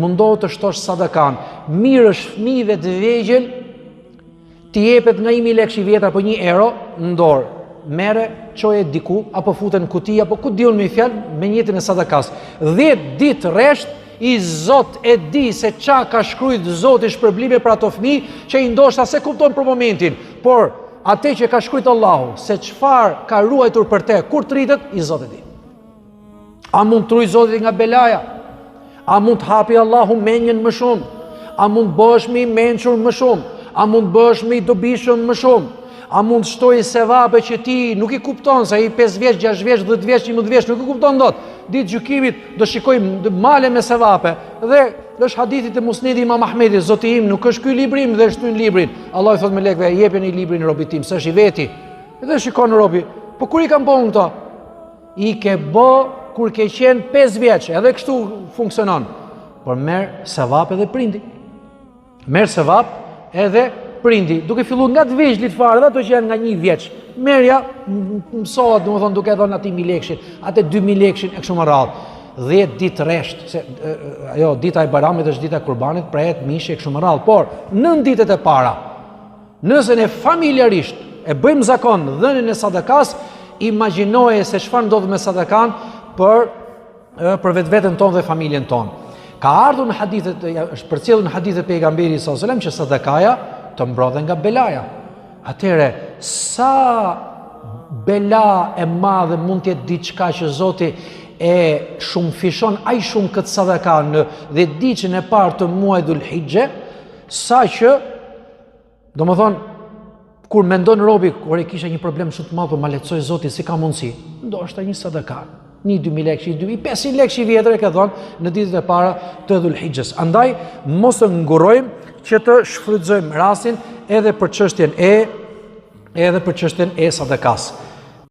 mundohu të shtosh sadakan. Mirë është fëmijëve të vegjël t'i jepet nga 1000 lekë i vjetra apo 1 euro në dorë. Merre, çoje diku apo futen në kuti apo ku diun me fjalë me njëtin e sadakas. 10 ditë rresht i Zot e di se qa ka shkrujt Zoti shpërblime për ato fëmijë që i ndoshta se kupton për momentin, por atë që ka shkrujt Allahu, se çfarë ka ruajtur për te, kur të rritet, i Zot e di. A mund të ruaj Zoti nga belaja? A mund të hapi Allahu menjen më shumë? A mund të bëhesh më i mençur më shumë? A mund të bëhesh më i dobishëm më shumë? A mund të shtoj sevape që ti nuk i kupton, se ai 5 vjeç, 6 vjeç, 10 vjeç, 11 vjeç nuk i kupton dot. Ditë gjykimit do shikojmë male me sevape. Dhe është hadithi të Musnedi Imam Ahmedit, Zoti im nuk është ky libri im dhe shtyn librin. Allah i thot me lekëve, jepeni librin robit tim, s'është i veti. Dhe shikon robi, po kur i kam bën këto? I ke bë kur ke qenë 5 vjeç, edhe kështu funksionon. Por merr sevap edhe prindi. Merr sevap edhe prindi, duke filluar nga të vegjëlit fare, dhe ato që janë nga 1 vjeç. Merja mësohet, domethënë duke dhënë atij 1000 lekë, atë 2000 lekë e kështu me radhë. 10 ditë rresht, se ajo dita e Bayramit është dita e Kurbanit, prehet mishi e kështu me radhë. Por 9 ditët e para, nëse ne familjarisht e bëjmë zakon dhënien e sadakas, imagjinoje se çfarë ndodh me sadakan për vetveten tonë dhe familjen tonë. Ka ardhur në hadithet, është përcjellur në hadithet pejgamberit sallallahu alajhi wasallam që sadakaja të mbrodhen nga belaja. Atëre, sa bela e madhe mund të jetë diçka që Zoti e shumë fishon aq shumë këtë sadaka në 10 ditën e parë të muajit Dhul Hijje, sa që domethënë kur mendon robi, kur e kisha një problem shumë të madh, po ma lehtësoi Zoti si ka mundësi, ndoshta një sadaka. 2000 lekë, 500 lekë i vjetër e ka dhënë në ditët e para të Dhul Hijjes. Andaj mos të ngurojmë që të shfrytëzojmë rastin edhe për çështjen e sadakas.